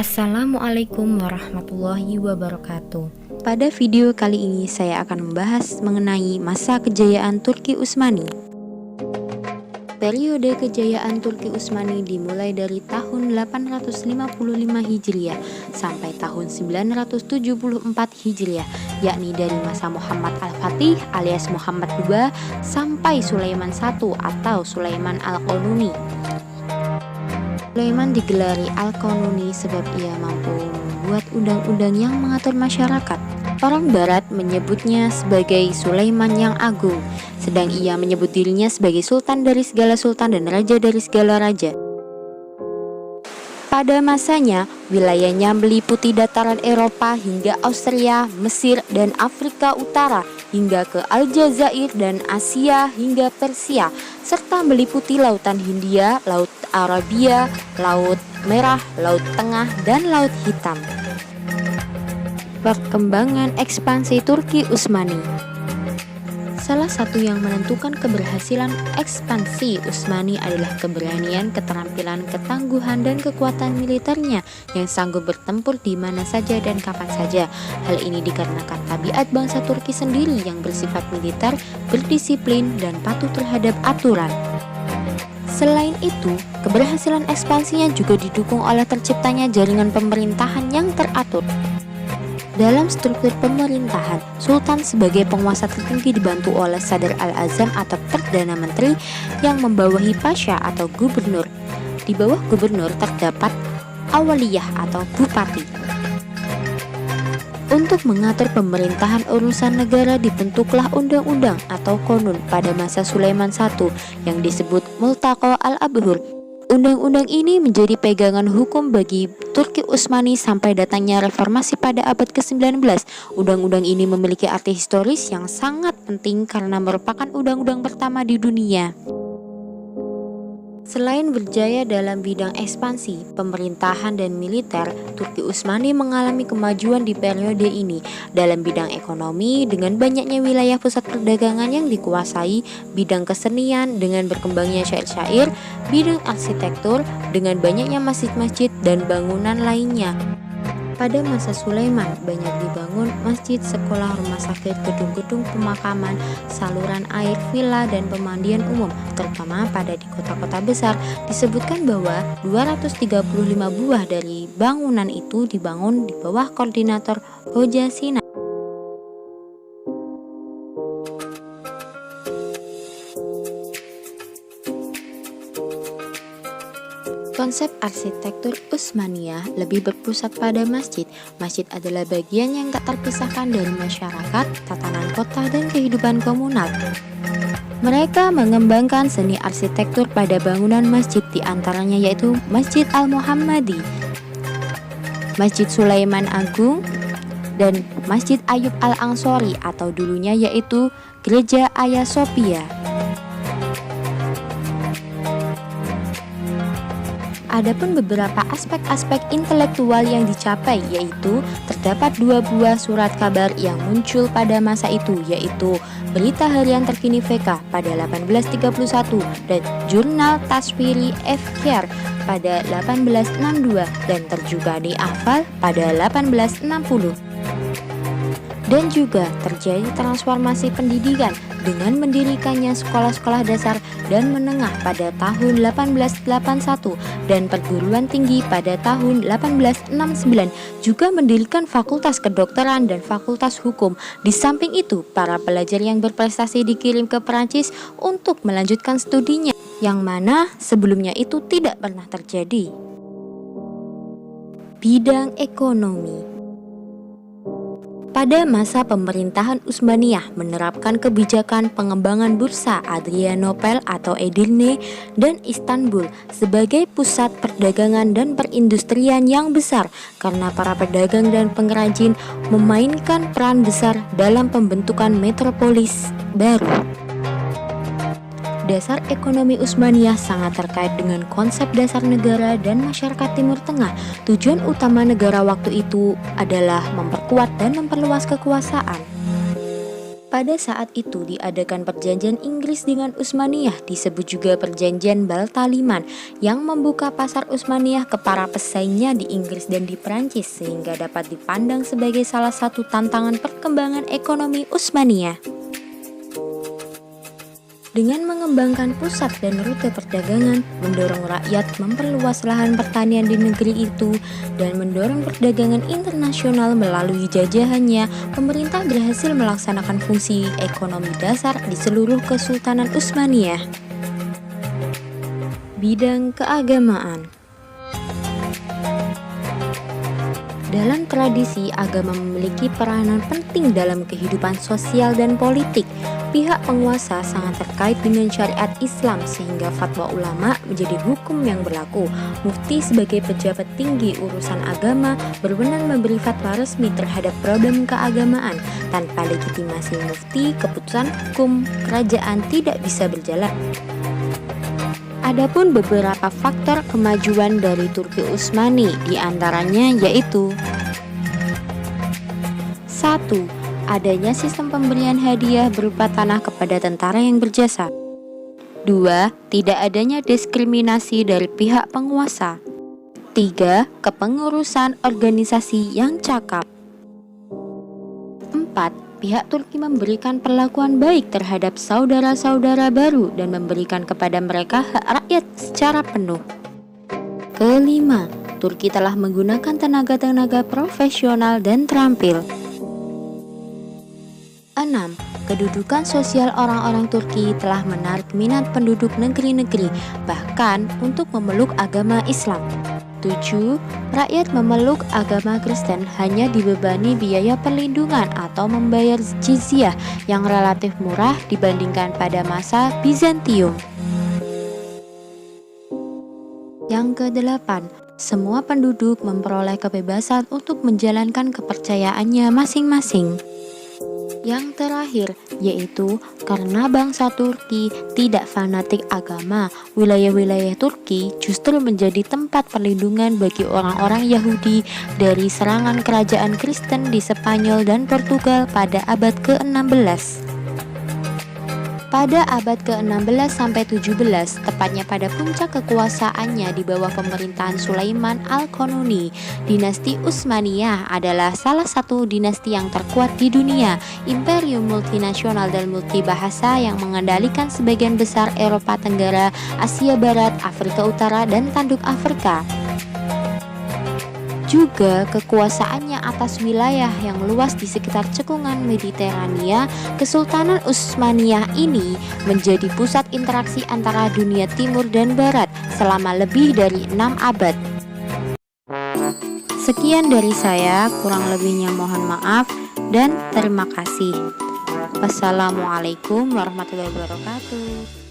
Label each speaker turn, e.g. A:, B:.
A: Assalamualaikum warahmatullahi wabarakatuh. Pada video kali ini saya akan membahas mengenai masa kejayaan Turki Utsmani. Periode kejayaan Turki Utsmani dimulai dari tahun 855 Hijriah sampai tahun 974 Hijriah, yakni dari masa Muhammad Al-Fatih alias Muhammad II sampai Sulaiman I atau Sulaiman Al-Qanuni. Sulaiman digelari Al-Qanuni sebab ia mampu membuat undang-undang yang mengatur masyarakat. Orang Barat menyebutnya sebagai Sulaiman yang Agung, sedang ia menyebut dirinya sebagai sultan dari segala sultan dan raja dari segala raja. Pada masanya, wilayahnya meliputi dataran Eropa hingga Austria, Mesir, dan Afrika Utara, hingga ke Aljazair dan Asia hingga Persia, serta meliputi Lautan Hindia, Laut Arabia, Laut Merah, Laut Tengah, dan Laut Hitam. Perkembangan ekspansi Turki Utsmani. Salah satu yang menentukan keberhasilan ekspansi Utsmani adalah keberanian, keterampilan, ketangguhan, dan kekuatan militernya yang sanggup bertempur di mana saja dan kapan saja. Hal ini dikarenakan tabiat bangsa Turki sendiri yang bersifat militer, berdisiplin, dan patuh terhadap aturan. Selain itu, keberhasilan ekspansinya juga didukung oleh terciptanya jaringan pemerintahan yang teratur. Dalam struktur pemerintahan, Sultan sebagai penguasa tertinggi dibantu oleh Sadr al-Azam atau Perdana Menteri yang membawahi Pasha atau Gubernur. Di bawah Gubernur terdapat Awaliyah atau Bupati. Untuk mengatur pemerintahan urusan negara dibentuklah undang-undang atau konun pada masa Sulaiman I yang disebut Multaqa al-Abhur. Undang-undang ini menjadi pegangan hukum bagi Turki Utsmani sampai datangnya reformasi pada abad ke-19. Undang-undang ini memiliki arti historis yang sangat penting karena merupakan undang-undang pertama di dunia. Selain berjaya dalam bidang ekspansi, pemerintahan, dan militer, Turki Utsmani mengalami kemajuan di periode ini dalam bidang ekonomi dengan banyaknya wilayah pusat perdagangan yang dikuasai, bidang kesenian dengan berkembangnya syair-syair, bidang arsitektur dengan banyaknya masjid-masjid dan bangunan lainnya. Pada masa Sulaiman, banyak dibangun masjid, sekolah, rumah sakit, gedung-gedung pemakaman, saluran air, villa, dan pemandian umum, terutama pada di kota-kota besar. Disebutkan bahwa 235 buah dari bangunan itu dibangun di bawah koordinator Hoja Sina. Konsep arsitektur Utsmaniyah lebih berpusat pada masjid. Masjid adalah bagian yang tak terpisahkan dari masyarakat, tatanan kota, dan kehidupan komunal. Mereka mengembangkan seni arsitektur pada bangunan masjid, di antaranya yaitu Masjid Al-Muhammadi, Masjid Sulaiman Agung, dan Masjid Ayub Al-Ansori atau dulunya yaitu Gereja Hagia Sophia. Adapun beberapa aspek-aspek intelektual yang dicapai, yaitu terdapat 2 buah surat kabar yang muncul pada masa itu, yaitu Berita Harian Terkini VK pada 1831 dan Jurnal Taswiri Efkar pada 1862 dan Terjumani Ahval pada 1860. Dan juga terjadi transformasi pendidikan dengan mendirikannya sekolah-sekolah dasar dan menengah pada tahun 1881 dan perguruan tinggi pada tahun 1869, juga mendirikan fakultas kedokteran dan fakultas hukum. Di samping itu, para pelajar yang berprestasi dikirim ke Perancis untuk melanjutkan studinya, yang mana sebelumnya itu tidak pernah terjadi. Bidang ekonomi. Pada masa pemerintahan Utsmaniyah menerapkan kebijakan pengembangan bursa Adrianopel atau Edirne dan Istanbul sebagai pusat perdagangan dan perindustrian yang besar karena para pedagang dan pengrajin memainkan peran besar dalam pembentukan metropolis baru. Dasar ekonomi Utsmaniyah sangat terkait dengan konsep dasar negara dan masyarakat Timur Tengah. Tujuan utama negara waktu itu adalah memperkuat dan memperluas kekuasaan. Pada saat itu diadakan perjanjian Inggris dengan Utsmaniyah, disebut juga perjanjian Baltaliman, yang membuka pasar Utsmaniyah ke para pesaingnya di Inggris dan di Prancis, sehingga dapat dipandang sebagai salah satu tantangan perkembangan ekonomi Utsmaniyah. Dengan mengembangkan pusat dan rute perdagangan, mendorong rakyat memperluas lahan pertanian di negeri itu, dan mendorong perdagangan internasional melalui jajahannya, pemerintah berhasil melaksanakan fungsi ekonomi dasar di seluruh Kesultanan Utsmaniyah. Bidang keagamaan. Dalam tradisi, agama memiliki peranan penting dalam kehidupan sosial dan politik. Pihak penguasa sangat terkait dengan syariat Islam, sehingga fatwa ulama menjadi hukum yang berlaku. Mufti sebagai pejabat tinggi urusan agama berwenang memberi fatwa resmi terhadap problem keagamaan. Tanpa legitimasi mufti, keputusan hukum kerajaan tidak bisa berjalan. Adapun beberapa faktor kemajuan dari Turki Utsmani, diantaranya yaitu 1. Adanya sistem pemberian hadiah berupa tanah kepada tentara yang berjasa. 2. Tidak adanya diskriminasi dari pihak penguasa. 3. Kepengurusan organisasi yang cakap. 4. Pihak Turki memberikan perlakuan baik terhadap saudara-saudara baru dan memberikan kepada mereka hak rakyat secara penuh. Kelima, Turki telah menggunakan tenaga-tenaga profesional dan terampil. 6. Kedudukan sosial orang-orang Turki telah menarik minat penduduk negeri-negeri, bahkan untuk memeluk agama Islam. 7. Rakyat memeluk agama Kristen hanya dibebani biaya perlindungan atau membayar jizyah yang relatif murah dibandingkan pada masa Bizantium. Yang ke-8, semua penduduk memperoleh kebebasan untuk menjalankan kepercayaannya masing-masing. Yang terakhir, yaitu karena bangsa Turki tidak fanatik agama, wilayah-wilayah Turki justru menjadi tempat perlindungan bagi orang-orang Yahudi dari serangan kerajaan Kristen di Spanyol dan Portugal pada abad ke-16. Pada abad ke-16 sampai 17, tepatnya pada puncak kekuasaannya di bawah pemerintahan Sulaiman Al-Qanuni, dinasti Utsmaniyah adalah salah satu dinasti yang terkuat di dunia, imperium multinasional dan multibahasa yang mengendalikan sebagian besar Eropa Tenggara, Asia Barat, Afrika Utara, dan tanduk Afrika. Juga kekuasaannya atas wilayah yang luas di sekitar cekungan Mediterania, Kesultanan Utsmaniyah ini menjadi pusat interaksi antara dunia timur dan barat selama lebih dari 6 abad. Sekian dari saya, kurang lebihnya mohon maaf dan terima kasih. Wassalamualaikum warahmatullahi wabarakatuh.